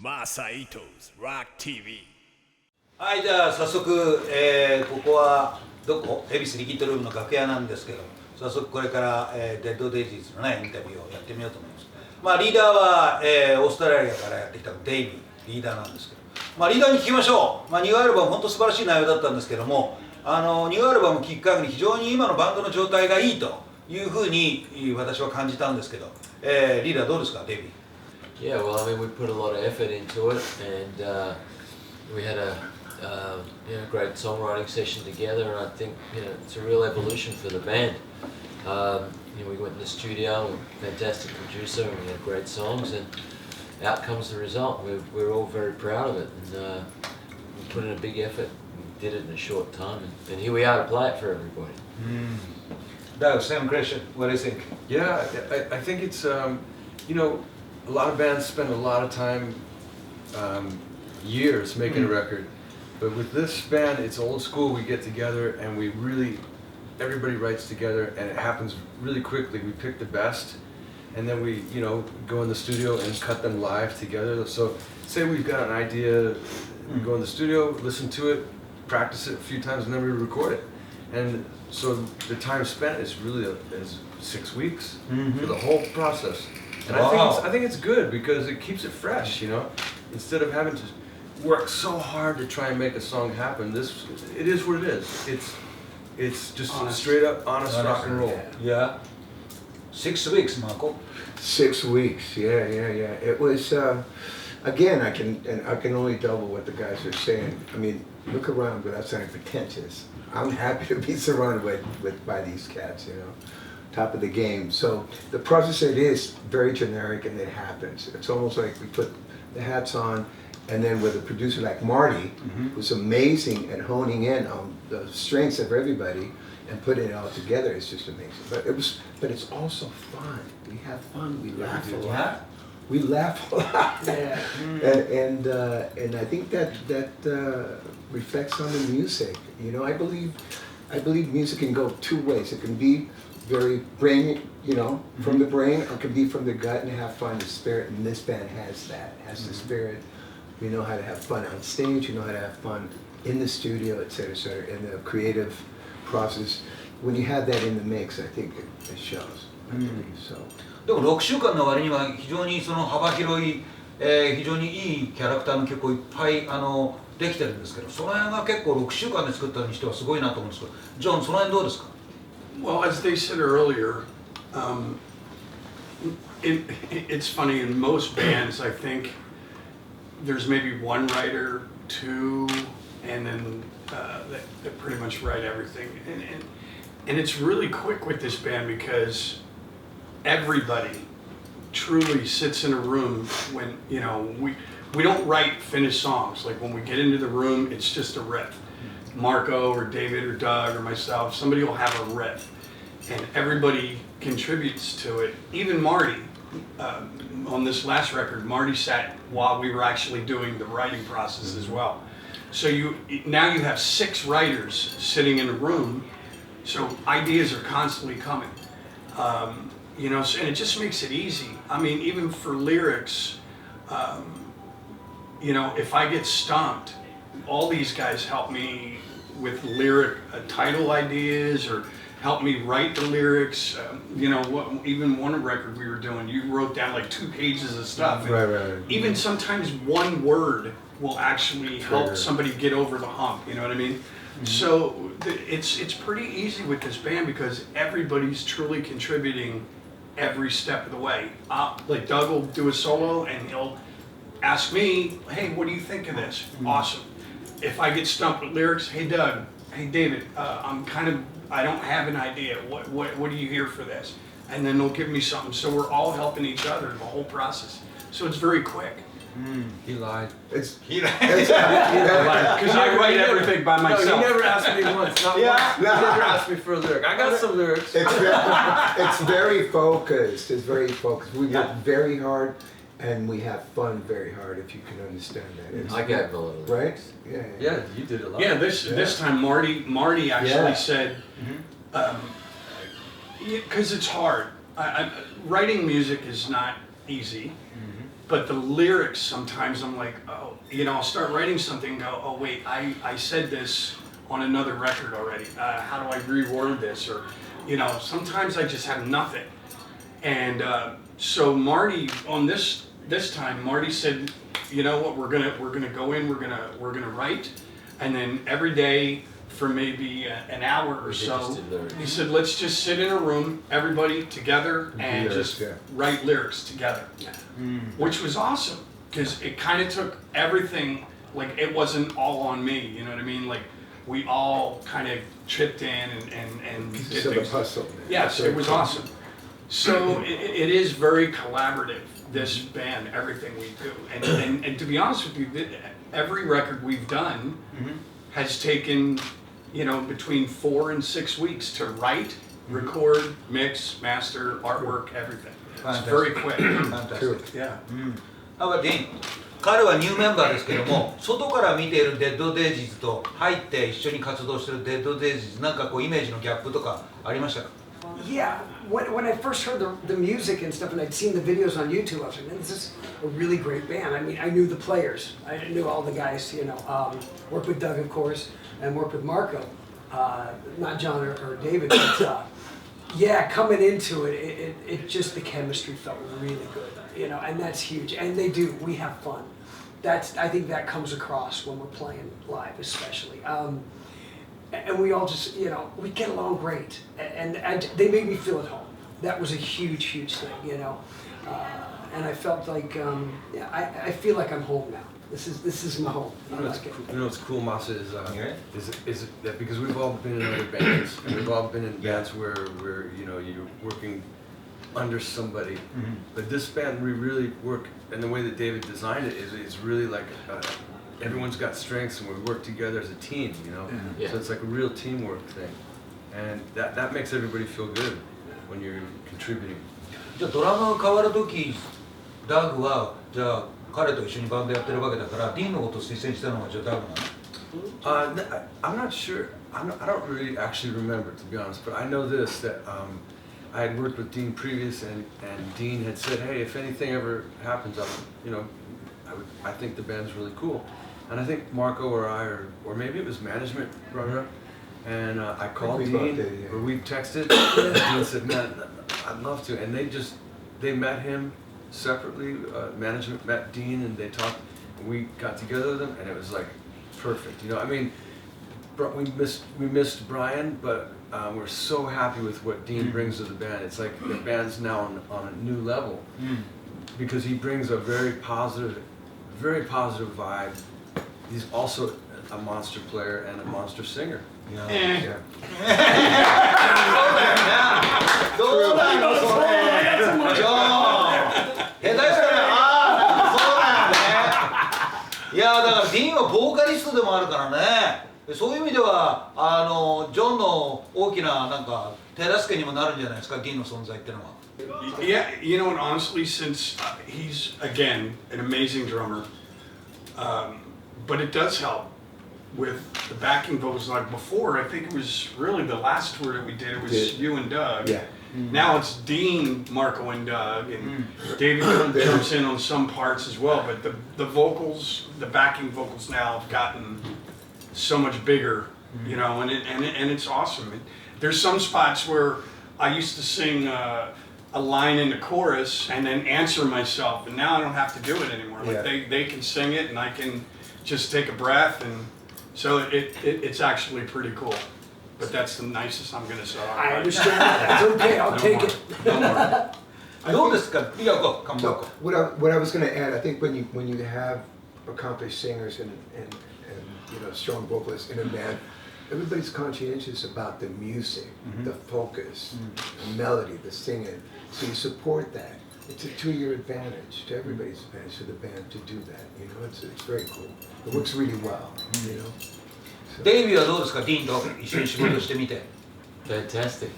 マサイトズロック TV。 はい、じゃあ早速、ここはどこ？恵比寿リキッドルームの楽屋なんですけど、早速これから、デッドデイジーズのねインタビューをやってみようと思います。まあリーダーは、オーストラリアからやってきたデイビーリーダーなんですけど、まあリーダーに聞きましょう。まあニューアルバム本当素晴らしい内容だったんですけども、ニューアルバムを聴く限り非常に今のバンドの状態がいいというふうに私は感じたんですけど、リーダーどうですか、デイビー。Yeah, well, I mean, we put a lot of effort into it, and we had a great songwriting session together, and I think it's a real evolution for the band. We went in the studio with a fantastic producer, and we had great songs, and out comes the result. We're all very proud of it, and we put in a big effort. We did it in a short time, and here we are to play it for everybody. Doug, same question. What do you think? Yeah, I think it's a lot of bands spend a lot of time, years making a record, but with this band, it's old school. We get together and everybody writes together, and it happens really quickly. We pick the best, and then we, go in the studio and cut them live together. So, say we've got an idea, we go in the studio, listen to it, practice it a few times, and then we record it. And so the time spent is really is 6 weeks for the whole process. And I think it's good because it keeps it fresh, Instead of having to work so hard to try and make a song happen, it is what it is. It's just straight up honest rock and roll. Yeah. 6 weeks, Marco. 6 weeks. Yeah. It was again. I can only double what the guys are saying. I mean, look around without sounding pretentious. I'm happy to be surrounded by these cats, top of the game. So the process, it is very generic and it happens. It's almost like we put the hats on, and then with a producer like Marty, who's amazing at honing in on the strengths of everybody and putting it all together, it's just amazing. But it's also fun. We have fun. We laugh a lot. We laugh a lot. Yeah. And I think that reflects on the music. I believe music can go two ways. It can be very brain, from the brain, or it can be from the gut and have fun, the spirit. And this band has that, has the spirit. We know how to have fun on stage. We know how to have fun in the studio, et cetera, in the creative process. When you have that in the mix, I think it shows. I believe so. でも6週間の割には非常にその幅広い、非常にいいキャラクターの曲をいっぱいできてるんですけど、その辺が結構6週間で作ったにしてはすごいなと思うんですけど、ジョン、その辺どうですか？ Well, as they said earlier, it's funny, in most bands, I think there's maybe one writer, two, and then they pretty much write everything. And it's really quick with this band because everybody truly sits in a room when, we don't write finished songs. Like when we get into the room, it's just a riff. Marco or David or Doug or myself, somebody will have a riff, and everybody contributes to it. Even Marty, on this last record, Marty sat while we were actually doing the writing process as well. So now you have 6 writers sitting in a room, so ideas are constantly coming. And it just makes it easy. I mean, even for lyrics, if I get stumped, all these guys help me with lyric title ideas or help me write the lyrics. Even one record we were doing, you wrote down like 2 pages of stuff. Right. Even sometimes one word will actually help somebody get over the hump, you know what I mean? So it's pretty easy with this band because everybody's truly contributing every step of the way. Like Doug will do a solo and he'll ask me, hey, what do you think of this? Awesome. If I get stumped with lyrics, hey Doug, hey David, I don't have an idea. What do you hear for this? And then they'll give me something. So we're all helping each other the whole process. So it's very quick. He lied. He lied. Because I write everything by myself. No, he never asked me once. Not once. He never asked me for a lyric. I got some lyrics. It's very focused. It's very focused. We work very hard, and we have fun very hard. If you can understand that. I gave a little. Right? Yeah, you did a lot. Yeah, this time Marty actually said, because it's hard. Writing music is not easy. but the lyrics, sometimes I'm like, oh, you know, I'll start writing something and go, oh wait, I said this on another record already. How do I reword this? Or, you know, sometimes I just have nothing. And so Marty, on this time, Marty said, you know what, we're gonna go in, we're gonna write, and then every day for maybe an hour or so, he said, let's just sit in a room, everybody together, and just write lyrics together, which was awesome, because it kind of took everything, like it wasn't all on me, you know what I mean? Like we all kind of chipped in and did things. Hustle. Yes, it was awesome. So it is very collaborative, this band, everything we do. And to be honest with you, every record we've done has taken, you know, between 4 and 6 weeks to write, record, mix, master, artwork, everything. It's very quick. Fantastic. Yeah. How about Dean? 彼はニューメンバーですけども、外から見ているデッドデイジーズと入って一緒に活動しているデッドデイジーズ、なんかこうイメージのギャップとかありましたか？ Yeah, when I first heard the music and stuff, and I'd seen the videos on YouTube, I was like, man, this is a really great band. I mean, I knew the players, I knew all the guys, you know, worked with Doug, of course, and worked with Marco, not John or David, but yeah, coming into it, it just, the chemistry felt really good, you know, and that's huge. And they do, we have fun. I think that comes across when we're playing live, especially. And we all just, you know, we get along great, and they made me feel at home. That was a huge, huge thing, you know. And I felt like, yeah, I feel like I'm home now. This is my home. You know what's cool, Masa, is that because we've all been in other bands, and we've all been in bands where you know you're working under somebody, but this band we really work, and the way that David designed it is really like. Everyone's got strengths and we work together as a team, you know? Yeah. So it's like a real teamwork thing. And that makes everybody feel good when you're contributing. じゃあドラムが変わるとき、ダグはじゃあ彼と一緒にバンドやってるわけだから、ディーンのことを推薦したのはじゃあダグなの？ I'm not sure. I don't really actually remember, to be honest, but I know this, that I had worked with Dean previous and Dean had said, hey, if anything ever happens, I think the band's really cool. And I think Marco or I, or maybe it was management runner, and I called Dean, or we texted, and Dean said, man, I'd love to. And they met him separately, management met Dean, and they talked, and we got together with him, and it was like perfect. You know, I mean, we missed Brian, but we're so happy with what Dean brings to the band. It's like the band's now on a new level, because he brings a very positive vibe. He's also a monster player and a monster singer. Yeah. どうだよそれ。ジョー。下手したらそうだよね。いやだからディーンはボーカリストでもあるからね。そういう意味ではジョンの大きななんか手助けにもなるんじゃないですか、ディーンの存在ってのは。Yeah, you know what, honestly, since he's, again, an amazing drummer, but it does help with the backing vocals. Like before, I think it was really the last tour that we did, it was you and Doug. Yeah. Now it's Dean, Marco, and Doug, and David jumps in on some parts as well, but the vocals, the backing vocals now have gotten so much bigger, you know, and it's awesome. There's some spots where I used to sing a line in the chorus and then answer myself, and now I don't have to do it anymore. Like they can sing it and I can just take a breath, and so it's actually pretty cool. But that's the nicest I'm gonna say. I understand that. It's okay, I'll take it.どうですか？いや、come So back. what I was going to add, I think when you have accomplished singers and you know strong vocalists in a band, everybody's conscientious about the music, the focus, the melody, the singing. So you support that. It's to your advantage, to everybody's advantage, to the band to do that. You know, it's very cool. It works really well. You know. So. デイビーはどうですか？ディーンと一緒に仕事してみて。Fantastic.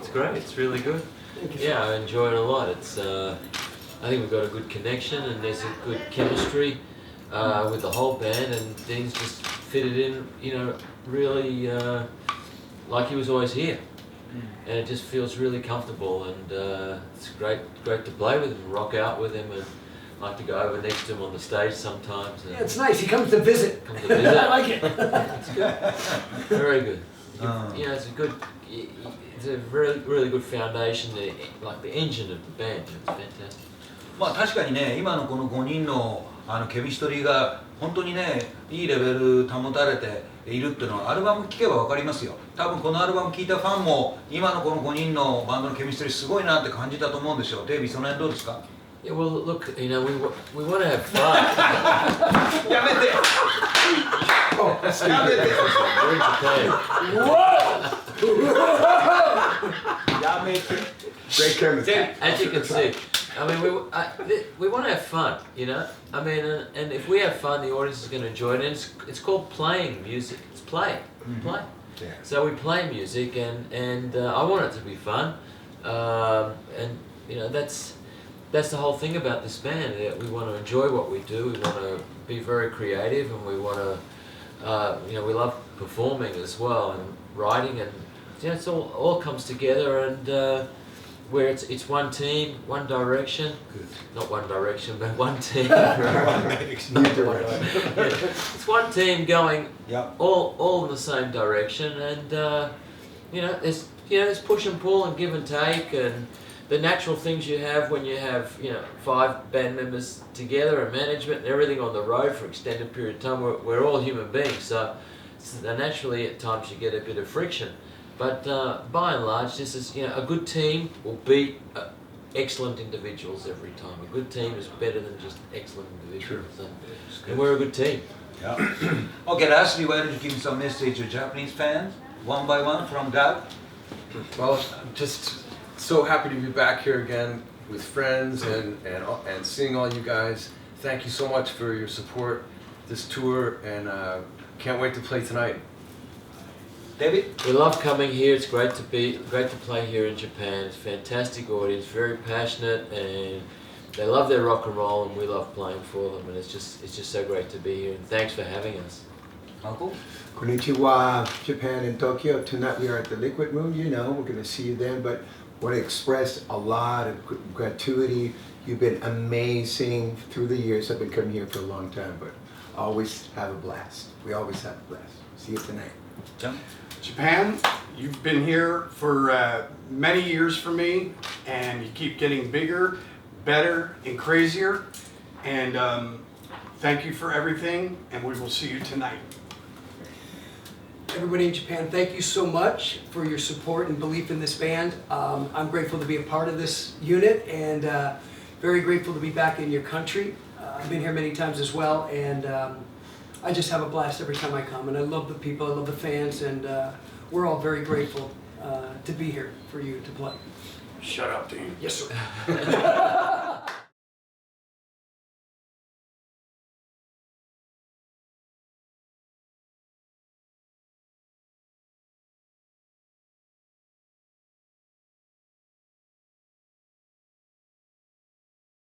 It's great. It's really good. Yeah, I enjoy it a lot. It's I think we've got a good connection and there's a good chemistry with the whole band, and things just fitted in, you know, really like he was always here. And it just feels really comfortable, and it's great to play with him, rock out with him, and like to go over next to him on the stage sometimes. Yeah, it's nice. He comes to visit. Come to visit. I like it. It's good. Very good. You know, it's a good. It's a really good foundation. Like the engine of the band. It's fantastic. まあ確かにね、今のこの5人のケミストリーが本当にね、いいレベル保たれているっていうのはアルバム聴けば分かりますよ。多分このアルバム聴いたファンも今のこの5人のバンドのケミストリーすごいなって感じたと思うんですよ。デイビー、その辺どうですか？ Yeah, well, look, you know, we want to have fun. やめてやめて We're in Japan. やめて Great chemistry. As you can see, I mean, we want to have fun, you know. I mean, and if we have fun, the audience is going to enjoy it. And it's called playing music. It's play. Yeah. So we play music, and I want it to be fun. And you know, that's the whole thing about this band. That we want to enjoy what we do. We want to be very creative, and we want to, you know, we love performing as well and writing, and you know, it's all comes together and. Where it's one team, one direction, not one direction, but one team. It's one team going all in the same direction, and you know, there's push and pull and give and take, and the natural things you have when you have 5 band members together and management and everything on the road for extended period of time. We're all human beings, so naturally at times you get a bit of friction. But by and large, this is a good team will beat excellent individuals every time. A good team is better than just excellent individuals. And we're a good team. Yeah. Okay, lastly, why don't you give me some message to Japanese fans, one by one, from Doug? Well, I'm just so happy to be back here again with friends and seeing all you guys. Thank you so much for your support this tour, and can't wait to play tonight. David? We love coming here. It's great to play here in Japan. It's a fantastic audience, very passionate, and they love their rock and roll, and we love playing for them. And it's just so great to be here. And thanks for having us. Uncle? Konnichiwa, Japan and Tokyo. Tonight we are at the Liquid Room. You know, we're going to see you then, but want to express a lot of gratitude. You've been amazing through the years. I've been coming here for a long time, but always have a blast. We always have a blast. See you tonight. John? Japan, you've been here for many years for me, and you keep getting bigger, better, and crazier. And thank you for everything, and we will see you tonight. Everybody in Japan, thank you so much for your support and belief in this band. I'm grateful to be a part of this unit, and very grateful to be back in your country. I've been here many times as well, and I just have a blast every time I come, and I love the people, I love the fans, and we're all very grateful to be here for you to play. Shut up, Dean. Yes, sir.